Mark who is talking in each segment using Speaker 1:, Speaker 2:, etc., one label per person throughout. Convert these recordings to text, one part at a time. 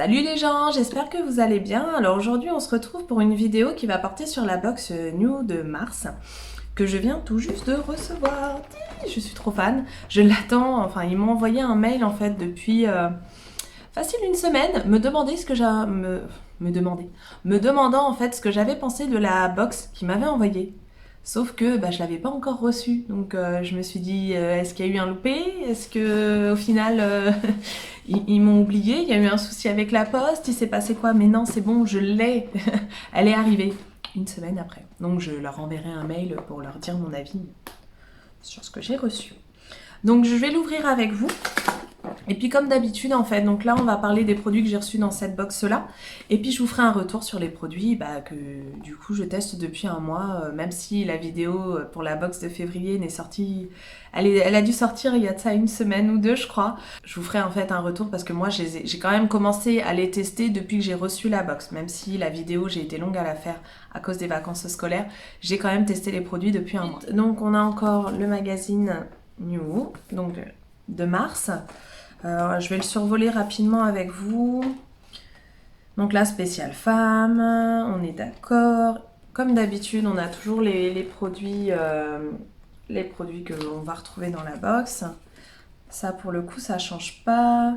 Speaker 1: Salut les gens, j'espère que vous allez bien. Alors aujourd'hui on se retrouve pour une vidéo qui va porter sur la box New de mars que je viens tout juste de recevoir. Je suis trop fan, je l'attends, enfin ils m'ont envoyé un mail en fait depuis facile une semaine me demander ce que j'ai... me demandant en fait ce que j'avais pensé de la box qu'ils m'avaient envoyée. Sauf que je l'avais pas encore reçue, donc je me suis dit est-ce qu'il y a eu un loupé? Est-ce que au final ils m'ont oublié? Il y a eu un souci avec la poste? Il s'est passé quoi? Mais non, c'est bon, je l'ai. Elle est arrivée une semaine après. Donc je leur enverrai un mail pour leur dire mon avis sur ce que j'ai reçu. Donc je vais l'ouvrir avec vous. Et puis comme d'habitude en fait, donc là on va parler des produits que j'ai reçus dans cette box là. Et puis je vous ferai un retour sur les produits que du coup je teste depuis un mois. Même si la vidéo pour la box de février n'est sortie, elle a dû sortir il y a de ça une semaine ou deux je crois. Je vous ferai en fait un retour parce que moi j'ai quand même commencé à les tester depuis que j'ai reçu la box. Même si la vidéo j'ai été longue à la faire à cause des vacances scolaires, j'ai quand même testé les produits depuis un mois. Donc on a encore le magazine New, donc de mars. Je vais le survoler rapidement avec vous. Donc la spéciale femme, on est d'accord. Comme d'habitude, on a toujours les produits que l'on va retrouver dans la box. Ça, pour le coup, ça change pas.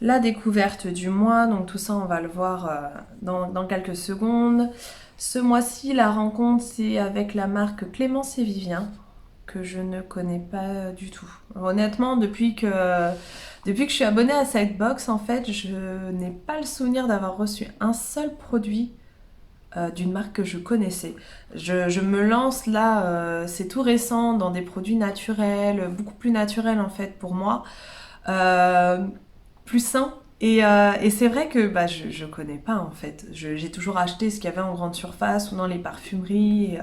Speaker 1: La découverte du mois, donc tout ça, on va le voir dans quelques secondes. Ce mois-ci, la rencontre, c'est avec la marque Clémence et Vivien, que je ne connais pas du tout. Honnêtement, depuis que je suis abonnée à cette box, en fait, je n'ai pas le souvenir d'avoir reçu un seul produit d'une marque que je connaissais. Je me lance là, c'est tout récent, dans des produits naturels, beaucoup plus naturels en fait pour moi, plus sains. Et c'est vrai que je connais pas en fait. J'ai toujours acheté ce qu'il y avait en grande surface ou dans les parfumeries.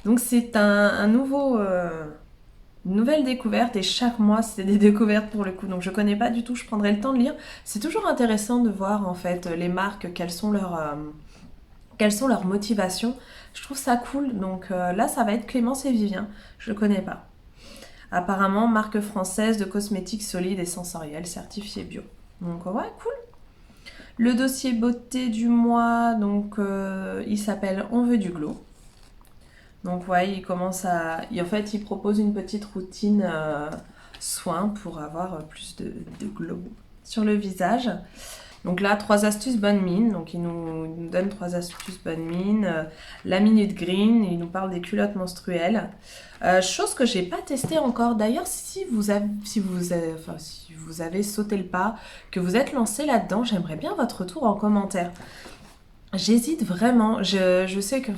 Speaker 1: Donc c'est un nouveau... une nouvelle découverte et chaque mois c'est des découvertes pour le coup, donc je connais pas du tout, je prendrai le temps de lire. C'est toujours intéressant de voir en fait les marques, quelles sont leurs motivations. Je trouve ça cool, donc là ça va être Clémence et Vivien, je le connais pas. Apparemment marque française de cosmétiques solides et sensoriels certifiés bio. Donc ouais, cool. Le dossier beauté du mois, donc il s'appelle On veut du glow. Donc ouais, en fait, il propose une petite routine soin pour avoir plus de glow sur le visage. Donc là, 3 astuces bonne mine. Donc il nous donne 3 astuces bonne mine. La minute green, il nous parle des culottes menstruelles. Chose que j'ai pas testée encore. D'ailleurs, si vous avez sauté le pas, que vous êtes lancé là-dedans, j'aimerais bien votre retour en commentaire. J'hésite vraiment. Je sais que,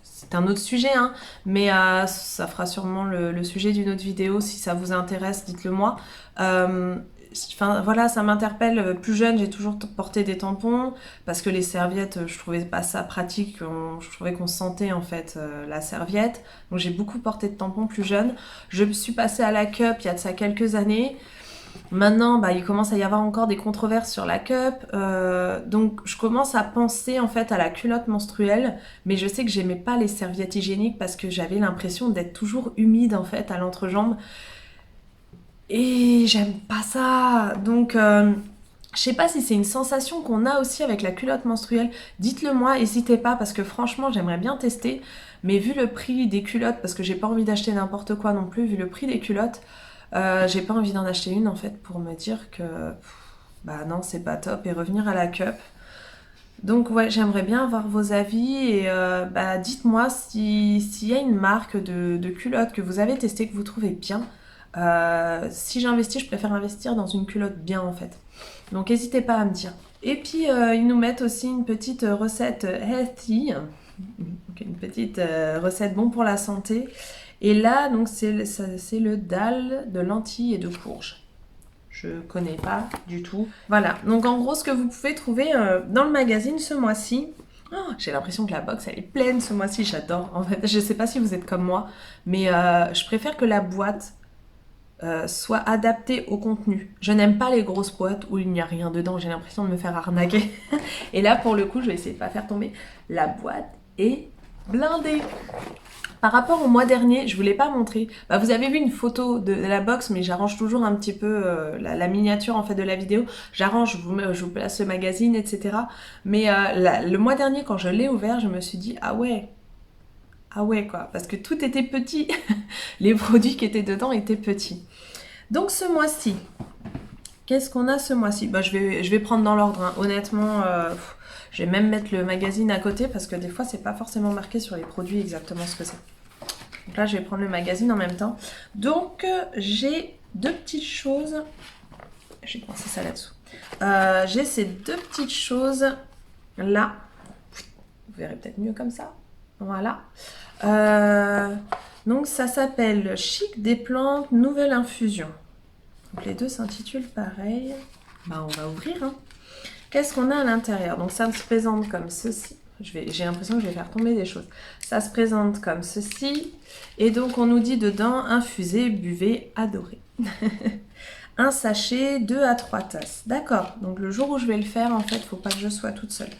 Speaker 1: c'est un autre sujet, hein, mais ça fera sûrement le sujet d'une autre vidéo. Si ça vous intéresse, dites-le moi. Voilà, ça m'interpelle. Plus jeune, j'ai toujours porté des tampons parce que les serviettes, je trouvais pas ça pratique. Je trouvais qu'on sentait en fait la serviette. Donc j'ai beaucoup porté de tampons plus jeune. Je me suis passée à la cup il y a de ça quelques années. Maintenant, il commence à y avoir encore des controverses sur la cup, donc je commence à penser en fait à la culotte menstruelle, mais je sais que j'aimais pas les serviettes hygiéniques parce que j'avais l'impression d'être toujours humide en fait à l'entrejambe, et j'aime pas ça. Donc je sais pas si c'est une sensation qu'on a aussi avec la culotte menstruelle. Dites-le moi, n'hésitez pas parce que franchement j'aimerais bien tester, mais vu le prix des culottes, parce que j'ai pas envie d'acheter n'importe quoi non plus, vu le prix des culottes. J'ai pas envie d'en acheter une en fait pour me dire que non, c'est pas top et revenir à la cup. Donc ouais, j'aimerais bien avoir vos avis et dites-moi s'il y a une marque de culotte que vous avez testée, que vous trouvez bien. Si j'investis, je préfère investir dans une culotte bien en fait. Donc n'hésitez pas à me dire. Et puis ils nous mettent aussi une petite recette healthy, une petite recette bon pour la santé. Et là, donc c'est le dalle de lentilles et de courges. Je connais pas du tout. Voilà, donc en gros, ce que vous pouvez trouver dans le magazine ce mois-ci. Oh, j'ai l'impression que la box, elle est pleine ce mois-ci, j'adore. En fait, je sais pas si vous êtes comme moi, mais je préfère que la boîte soit adaptée au contenu. Je n'aime pas les grosses boîtes où il n'y a rien dedans, j'ai l'impression de me faire arnaquer. Et là, pour le coup, je vais essayer de pas faire tomber. La boîte est blindée. Par rapport au mois dernier, je ne vous l'ai pas montré. Bah, vous avez vu une photo de la box, mais j'arrange toujours un petit peu la miniature en fait de la vidéo. J'arrange, je vous place le magazine, etc. Mais le mois dernier, quand je l'ai ouvert, je me suis dit ah ouais quoi, parce que tout était petit. Les produits qui étaient dedans étaient petits. Donc ce mois-ci, qu'est-ce qu'on a ce mois-ci? Bah, je vais prendre dans l'ordre, hein. Honnêtement. Je vais même mettre le magazine à côté parce que des fois, c'est pas forcément marqué sur les produits exactement ce que c'est. Donc là, je vais prendre le magazine en même temps. Donc, j'ai deux petites choses. Je vais penser ça là-dessous. J'ai ces deux petites choses là. Vous verrez peut-être mieux comme ça. Voilà. Donc, ça s'appelle Chic des plantes, nouvelle infusion. Donc, les deux s'intitulent pareil. Bah, on va ouvrir, hein. Qu'est-ce qu'on a à l'intérieur? Donc ça se présente comme ceci. J'ai l'impression que je vais faire tomber des choses. Ça se présente comme ceci. Et donc on nous dit dedans, infusez, buvez, adorez. Un sachet, 2 à 3 tasses. D'accord. Donc le jour où je vais le faire, en fait, il ne faut pas que je sois toute seule.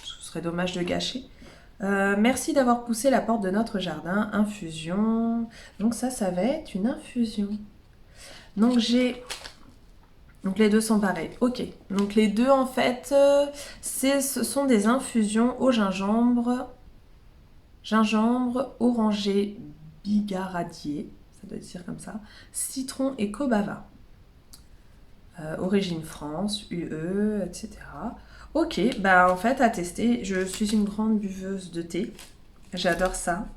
Speaker 1: Ce serait dommage de gâcher. Merci d'avoir poussé la porte de notre jardin. Infusion. Donc ça va être une infusion. Donc j'ai... Donc les deux sont pareils. Ok. Donc les deux en fait, ce sont des infusions au gingembre, orangé, bigaradier, ça doit être dire comme ça, citron et cobava. Origine France, UE, etc. Ok, bah en fait à tester, je suis une grande buveuse de thé, j'adore ça.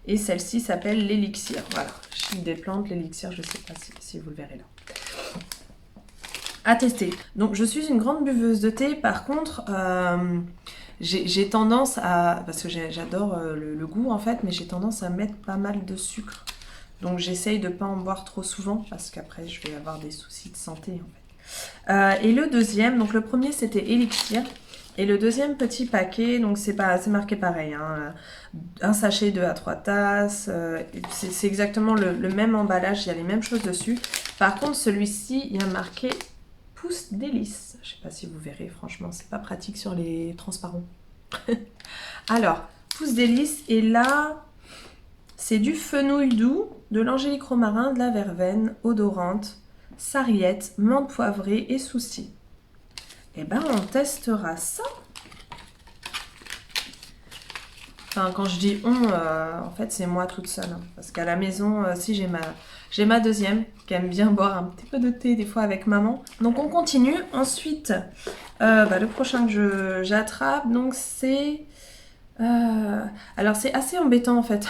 Speaker 1: Et celle-ci s'appelle l'élixir. Voilà, Chic des plantes, l'élixir, je ne sais pas si vous le verrez là. À tester. Donc je suis une grande buveuse de thé, par contre j'ai tendance à, parce que j'adore le goût en fait, mais j'ai tendance à mettre pas mal de sucre. Donc j'essaye de ne pas en boire trop souvent parce qu'après je vais avoir des soucis de santé en fait. Et le deuxième, donc le premier c'était Elixir. Et le deuxième petit paquet, donc c'est marqué pareil, hein, un sachet 2 à 3 tasses, c'est exactement le même emballage, il y a les mêmes choses dessus. Par contre celui-ci, il y a marqué Pousse délice. Je ne sais pas si vous verrez, franchement, c'est pas pratique sur les transparents. Alors, Pousse délice, et là, c'est du fenouil doux, de l'angélique romarin, de la verveine, odorante, sarriette, menthe poivrée et souci. Eh ben, on testera ça. Enfin, quand je dis on, en fait, c'est moi toute seule. Hein, parce qu'à la maison, si j'ai ma deuxième qui aime bien boire un petit peu de thé des fois avec maman. Donc on continue. Ensuite, le prochain que j'attrape, donc c'est... alors c'est assez embêtant en fait.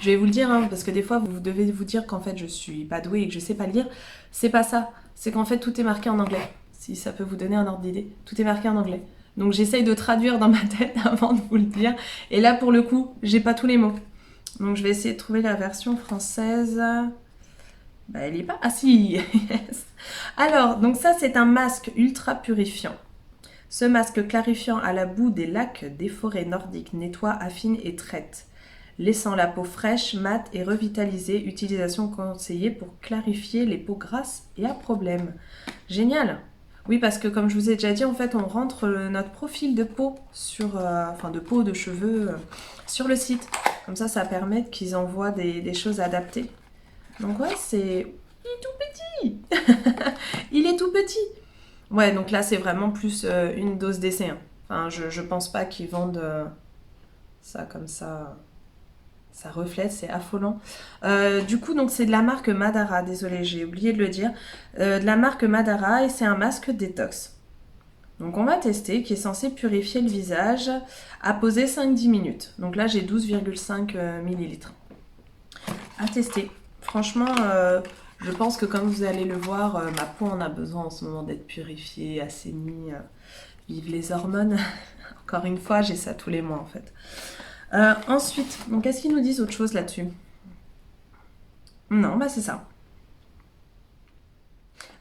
Speaker 1: Je vais vous le dire, hein, parce que des fois vous devez vous dire qu'en fait je suis pas douée et que je sais pas lire. C'est pas ça. C'est qu'en fait tout est marqué en anglais. Si ça peut vous donner un ordre d'idée. Tout est marqué en anglais. Donc j'essaye de traduire dans ma tête avant de vous le dire. Et là pour le coup, j'ai pas tous les mots. Donc je vais essayer de trouver la version française. Bah elle est pas... Ah si yes. Alors, donc ça c'est un masque ultra purifiant. Ce masque clarifiant à la boue des lacs des forêts nordiques nettoie, affine et traite. Laissant la peau fraîche, mate et revitalisée. Utilisation conseillée pour clarifier les peaux grasses et à problème. Génial! Oui, parce que comme je vous ai déjà dit, en fait, on rentre notre profil de peau sur, de peau, de cheveux sur le site. Comme ça permet qu'ils envoient des choses adaptées. Donc ouais, il est tout petit. Il est tout petit. Ouais, donc là, c'est vraiment plus une dose d'essai. Hein. Enfin, je pense pas qu'ils vendent ça comme ça. Ça reflète, c'est affolant. Du coup, donc c'est de la marque Madara. Désolée, j'ai oublié de le dire. De la marque Madara, et c'est un masque détox. Donc on va tester, qui est censé purifier le visage à poser 5-10 minutes. Donc là, j'ai 12,5 ml. À tester. Franchement, je pense que comme vous allez le voir, ma peau en a besoin en ce moment d'être purifiée, assainie. Vive les hormones. Encore une fois, j'ai ça tous les mois en fait. Ensuite, donc est-ce qu'ils nous disent autre chose là-dessus? Non, bah c'est ça.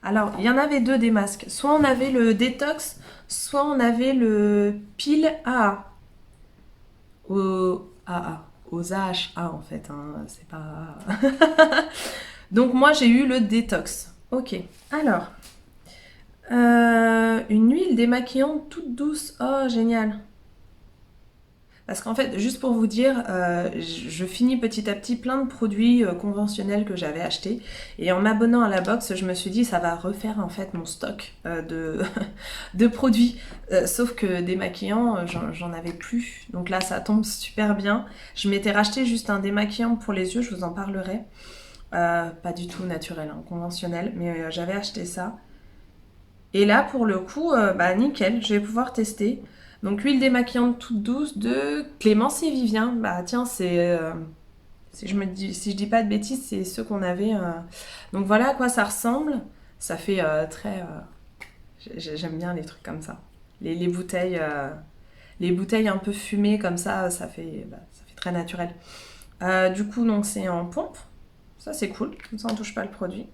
Speaker 1: Alors, il y en avait deux des masques. Soit on avait le détox, soit on avait le pile AA. Aux AHA en fait, hein, c'est pas... Donc moi j'ai eu le détox. Ok, alors... une huile démaquillante toute douce. Oh, génial. Parce qu'en fait, juste pour vous dire, je finis petit à petit plein de produits conventionnels que j'avais achetés. Et en m'abonnant à la box, je me suis dit, ça va refaire en fait mon stock de produits. Sauf que démaquillant, j'en avais plus. Donc là, ça tombe super bien. Je m'étais racheté juste un démaquillant pour les yeux, je vous en parlerai. Pas du tout naturel, hein, conventionnel. Mais j'avais acheté ça. Et là, pour le coup, bah nickel, je vais pouvoir tester. Donc, huile démaquillante toute douce de Clémence et Vivien. Bah tiens, si je dis pas de bêtises, c'est ceux qu'on avait. Donc voilà à quoi ça ressemble. Ça fait très... j'aime bien les trucs comme ça. Les bouteilles un peu fumées comme ça fait très naturel. Du coup, donc c'est en pompe. Ça, c'est cool. Comme ça, on touche pas le produit.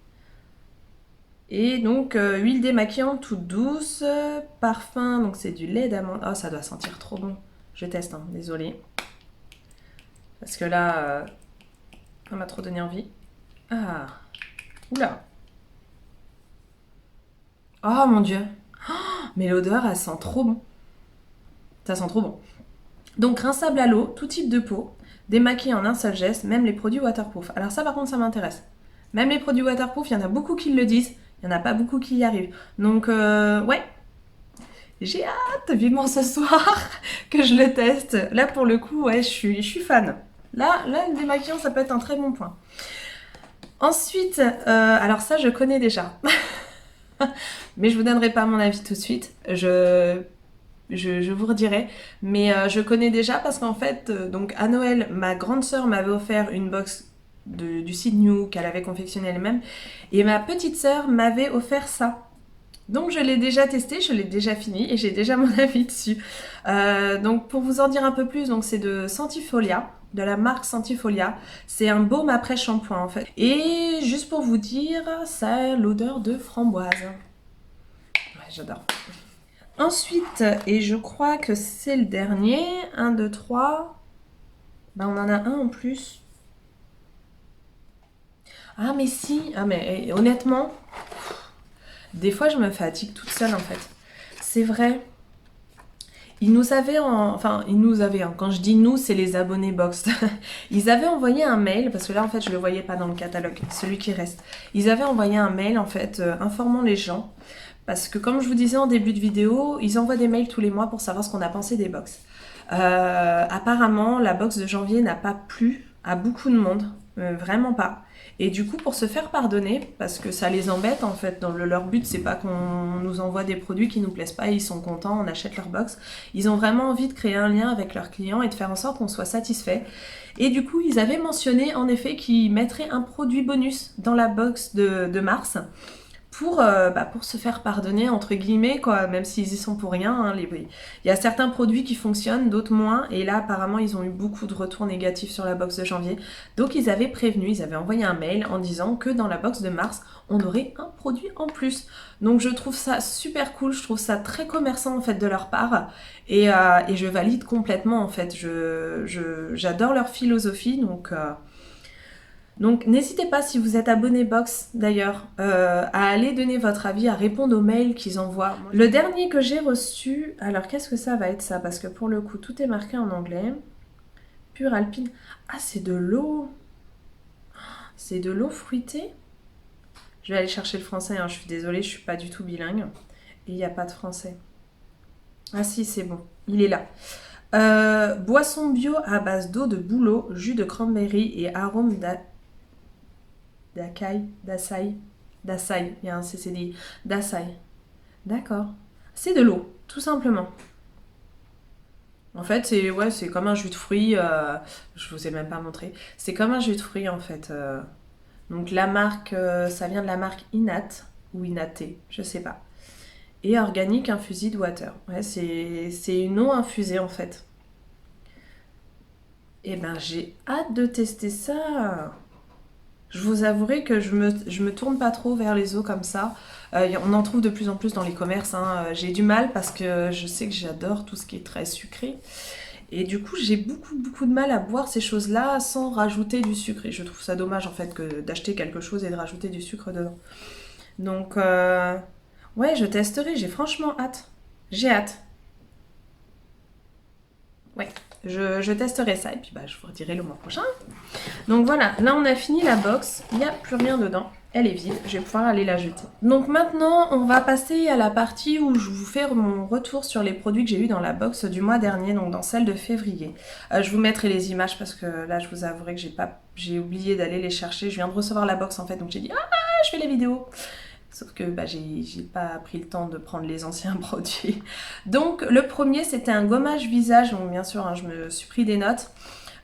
Speaker 1: Et donc, huile démaquillante toute douce, parfum, donc c'est du lait d'amande. Oh, ça doit sentir trop bon. Je teste, hein, désolée. Parce que là, ça m'a trop donné envie. Ah, oula. Oh mon Dieu. Oh, mais l'odeur, elle sent trop bon. Ça sent trop bon. Donc, rinçable à l'eau, tout type de peau, démaquillé en un seul geste, même les produits waterproof. Alors ça, par contre, ça m'intéresse. Même les produits waterproof, il y en a beaucoup qui le disent. Il n'y en a pas beaucoup qui y arrivent. Donc, ouais. J'ai hâte, vivement ce soir, que je le teste. Là, pour le coup, ouais, je suis fan. Là, le démaquillant, ça peut être un très bon point. Ensuite, alors ça, je connais déjà. Mais je vous donnerai pas mon avis tout de suite. Je vous redirai. Mais je connais déjà parce qu'en fait, donc à Noël, ma grande sœur m'avait offert une box du site New qu'elle avait confectionné elle-même. Et ma petite sœur m'avait offert ça. Donc je l'ai déjà testé, je l'ai déjà fini et j'ai déjà mon avis dessus. Donc pour vous en dire un peu plus, donc c'est de Sentifolia, de la marque Sentifolia. C'est un baume après shampoing en fait. Et juste pour vous dire, ça a l'odeur de framboise. Ouais, j'adore. Ensuite, et je crois que c'est le dernier, 1, 2, 3. Ben on en a un en plus. Ah mais si, ah mais honnêtement, des fois je me fatigue toute seule en fait. C'est vrai. Ils nous avaient, quand je dis nous, c'est les abonnés Box. Ils avaient envoyé un mail, parce que là en fait je le voyais pas dans le catalogue, celui qui reste. Ils avaient envoyé un mail en fait informant les gens, parce que comme je vous disais en début de vidéo, ils envoient des mails tous les mois pour savoir ce qu'on a pensé des box. Apparemment, la box de janvier n'a pas plu à beaucoup de monde, vraiment pas. Et du coup, pour se faire pardonner, parce que ça les embête en fait, leur but c'est pas qu'on nous envoie des produits qui nous plaisent pas, ils sont contents, on achète leur box. Ils ont vraiment envie de créer un lien avec leurs clients et de faire en sorte qu'on soit satisfait. Et du coup, ils avaient mentionné en effet qu'ils mettraient un produit bonus dans la box de mars. Pour se faire pardonner, entre guillemets, quoi, même s'ils y sont pour rien. Hein, il y a certains produits qui fonctionnent, d'autres moins. Et là, apparemment, ils ont eu beaucoup de retours négatifs sur la box de janvier. Donc, ils avaient prévenu, ils avaient envoyé un mail en disant que dans la box de mars, on aurait un produit en plus. Donc, je trouve ça super cool. Je trouve ça très commerçant, en fait, de leur part. Et je valide complètement, en fait. J'adore leur philosophie, donc n'hésitez pas, si vous êtes abonné Box d'ailleurs, à aller donner votre avis, à répondre aux mails qu'ils envoient. Le dernier que j'ai reçu, alors qu'est-ce que ça va être ça? Parce que pour le coup, tout est marqué en anglais. Pure alpine. Ah, c'est de l'eau. C'est de l'eau fruitée. Je vais aller chercher le français, hein. Je suis désolée, je suis pas du tout bilingue. Et il n'y a pas de français. Ah si, c'est bon, il est là. Boisson bio à base d'eau de bouleau, jus de cranberry et arôme d'açaï, il y a un CCDI, d'açaï. D'accord. C'est de l'eau, tout simplement. En fait, c'est comme un jus de fruits, je vous ai même pas montré. C'est comme un jus de fruits en fait. Donc la marque, ça vient de la marque Inat, ou Inaté, je sais pas. Et organique infused water. Ouais, c'est une eau infusée en fait. Et ben j'ai hâte de tester ça. Je vous avouerai que je me tourne pas trop vers les eaux comme ça. On en trouve de plus en plus dans les commerces. Hein. J'ai du mal parce que je sais que j'adore tout ce qui est très sucré. Et du coup, j'ai beaucoup de mal à boire ces choses-là sans rajouter du sucre. Et je trouve ça dommage en fait que d'acheter quelque chose et de rajouter du sucre dedans. Donc, ouais, je testerai. J'ai franchement hâte. J'ai hâte. Ouais, je testerai ça et puis bah, je vous redirai le mois prochain. Donc voilà, là on a fini la box, il n'y a plus rien dedans. Elle est vide, je vais pouvoir aller la jeter. Donc maintenant, on va passer à la partie où je vous fais mon retour sur les produits que j'ai eu dans la box du mois dernier, donc dans celle de février. Je vous mettrai les images parce que là, je vous avouerai que j'ai oublié d'aller les chercher. Je viens de recevoir la box en fait, donc j'ai dit « Ah, je fais les vidéos !» Sauf que bah, j'ai pas pris le temps de prendre les anciens produits. Donc le premier, c'était un gommage visage, donc bien sûr, hein, je me suis pris des notes.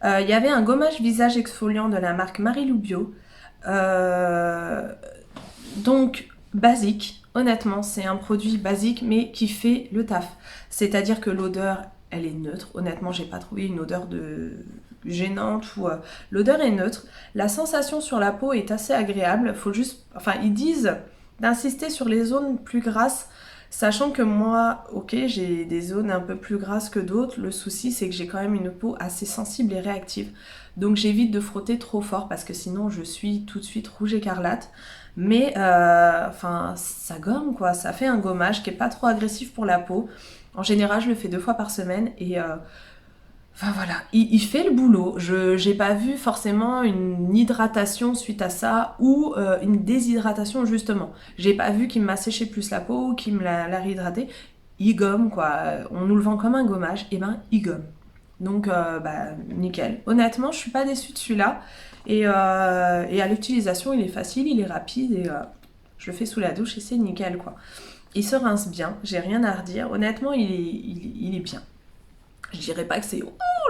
Speaker 1: Il y avait un gommage visage exfoliant de la marque Marilou Bio. Donc basique, honnêtement c'est un produit basique mais qui fait le taf, c'est à dire que l'odeur elle est neutre, honnêtement j'ai pas trouvé une odeur gênante ou l'odeur est neutre, la sensation sur la peau est assez agréable, faut juste, enfin ils disent d'insister sur les zones plus grasses, sachant que moi, ok, j'ai des zones un peu plus grasses que d'autres, le souci c'est que j'ai quand même une peau assez sensible et réactive. Donc j'évite de frotter trop fort parce que sinon je suis tout de suite rouge écarlate. Mais enfin, ça gomme quoi, ça fait un gommage qui est pas trop agressif pour la peau. En général, je le fais 2 fois par semaine et enfin voilà, il fait le boulot. J'ai pas vu forcément une hydratation suite à ça ou une déshydratation justement. J'ai pas vu qu'il m'a séché plus la peau, qu'il me l'a réhydraté. Il gomme quoi, on nous le vend comme un gommage, et ben il gomme. Donc bah nickel. Honnêtement, je suis pas déçue de celui-là. Et à l'utilisation, il est facile, il est rapide et je le fais sous la douche et c'est nickel quoi. Il se rince bien, j'ai rien à redire. Honnêtement, il est bien. Je dirais pas que c'est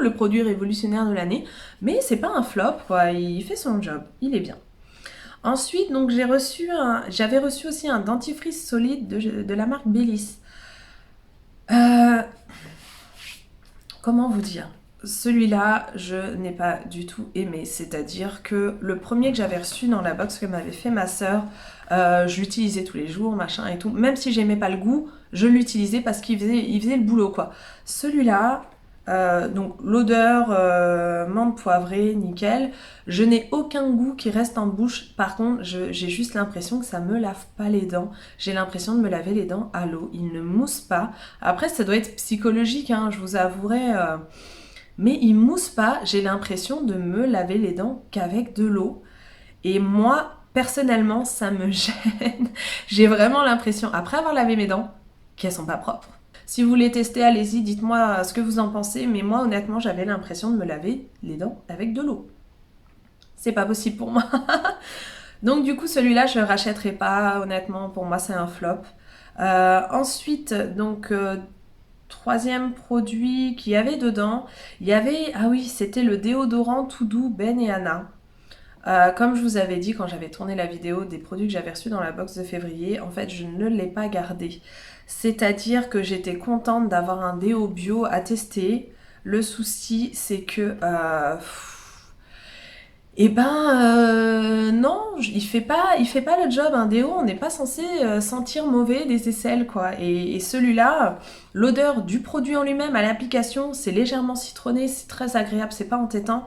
Speaker 1: le produit révolutionnaire de l'année, mais c'est pas un flop quoi. Il fait son job, il est bien. Ensuite, donc j'avais reçu aussi un dentifrice solide de la marque Bellis. Comment vous dire? Celui-là, je n'ai pas du tout aimé. C'est-à-dire que le premier que j'avais reçu dans la box que m'avait fait ma sœur, je l'utilisais tous les jours, machin et tout. Même si j'aimais pas le goût, je l'utilisais parce qu'il faisait le boulot, quoi. Celui-là, donc l'odeur menthe poivrée, nickel. Je n'ai aucun goût qui reste en bouche. Par contre, j'ai juste l'impression que ça me lave pas les dents. J'ai l'impression de me laver les dents à l'eau. Il ne mousse pas. Après, ça doit être psychologique, hein, je vous avouerai. Mais il mousse pas. J'ai l'impression de me laver les dents qu'avec de l'eau. Et moi, personnellement, ça me gêne. J'ai vraiment l'impression, après avoir lavé mes dents, qu'elles sont pas propres. Si vous voulez tester, allez-y, dites-moi ce que vous en pensez. Mais moi, honnêtement, j'avais l'impression de me laver les dents avec de l'eau. C'est pas possible pour moi. Donc du coup, celui-là, je le rachèterai pas. Honnêtement, pour moi, c'est un flop. Ensuite, donc... troisième produit qu'il y avait dedans, il y avait, ah oui, c'était le déodorant tout doux Ben et Anna. Comme je vous avais dit quand j'avais tourné la vidéo des produits que j'avais reçus dans la box de février, en fait je ne l'ai pas gardé. C'est-à-dire que j'étais contente d'avoir un déo bio à tester. Le souci c'est que... non, il fait pas le job, un déo, on n'est pas censé sentir mauvais des aisselles quoi. Et celui-là, l'odeur du produit en lui-même à l'application, c'est légèrement citronné, c'est très agréable, c'est pas entêtant.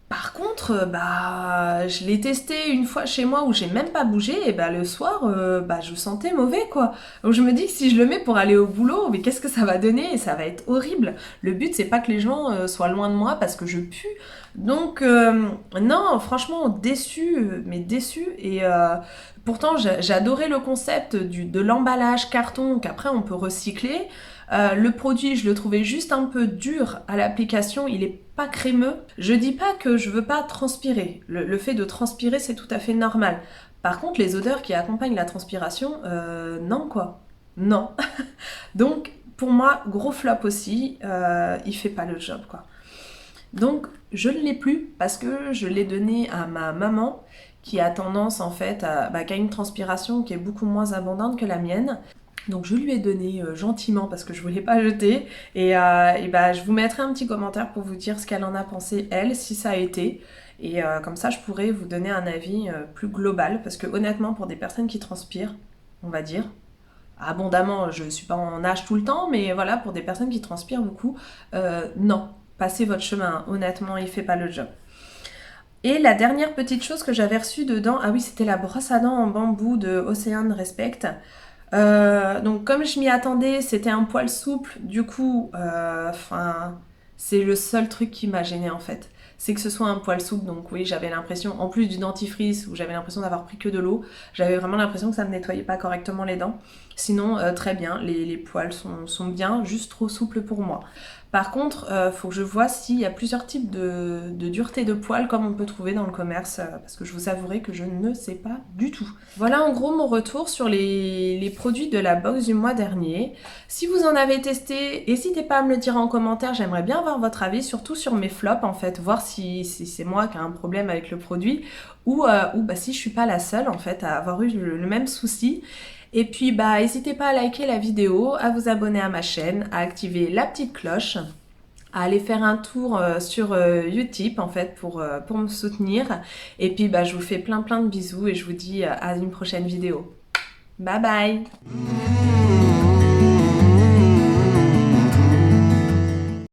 Speaker 1: Par contre, bah, je l'ai testé une fois chez moi où j'ai même pas bougé et bah le soir, bah je sentais mauvais quoi. Donc je me dis que si je le mets pour aller au boulot, mais qu'est-ce que ça va donner? Ça va être horrible. Le but c'est pas que les gens soient loin de moi parce que je pue. Donc non, franchement déçu, mais déçu et pourtant j'adorais le concept de l'emballage carton qu'après on peut recycler. Le produit, je le trouvais juste un peu dur à l'application, il est pas crémeux. Je dis pas que je veux pas transpirer. Le fait de transpirer, c'est tout à fait normal. Par contre, les odeurs qui accompagnent la transpiration, non quoi. Non. Donc, pour moi, gros flop aussi, il fait pas le job quoi. Donc, je ne l'ai plus parce que je l'ai donné à ma maman qui a tendance en fait qui a une transpiration qui est beaucoup moins abondante que la mienne. Donc je lui ai donné gentiment parce que je voulais pas jeter et bah, je vous mettrai un petit commentaire pour vous dire ce qu'elle en a pensé elle, si ça a été et comme ça je pourrais vous donner un avis plus global parce que honnêtement pour des personnes qui transpirent, on va dire, abondamment, je suis pas en nage tout le temps mais voilà pour des personnes qui transpirent beaucoup, non, passez votre chemin, honnêtement il fait pas le job. Et la dernière petite chose que j'avais reçue dedans, ah oui c'était la brosse à dents en bambou de Ocean Respect. Donc comme je m'y attendais, c'était un poil souple, du coup, C'est le seul truc qui m'a gênée en fait. C'est que ce soit un poil souple, donc oui, j'avais l'impression, en plus du dentifrice où j'avais l'impression d'avoir pris que de l'eau, j'avais vraiment l'impression que ça ne nettoyait pas correctement les dents. Sinon, très bien, les poils sont bien, juste trop souples pour moi. Par contre, faut que je vois s'il y a plusieurs types de dureté de poils comme on peut trouver dans le commerce, parce que je vous avouerai que je ne sais pas du tout. Voilà en gros mon retour sur les produits de la box du mois dernier. Si vous en avez testé, n'hésitez pas à me le dire en commentaire, j'aimerais bien avoir votre avis, surtout sur mes flops en fait, voir si c'est moi qui ai un problème avec le produit ou bah, si je suis pas la seule en fait à avoir eu le même souci. Et puis bah n'hésitez pas à liker la vidéo, à vous abonner à ma chaîne, à activer la petite cloche, à aller faire un tour sur Utip en fait pour me soutenir. Et puis bah je vous fais plein de bisous et je vous dis à une prochaine vidéo. Bye bye.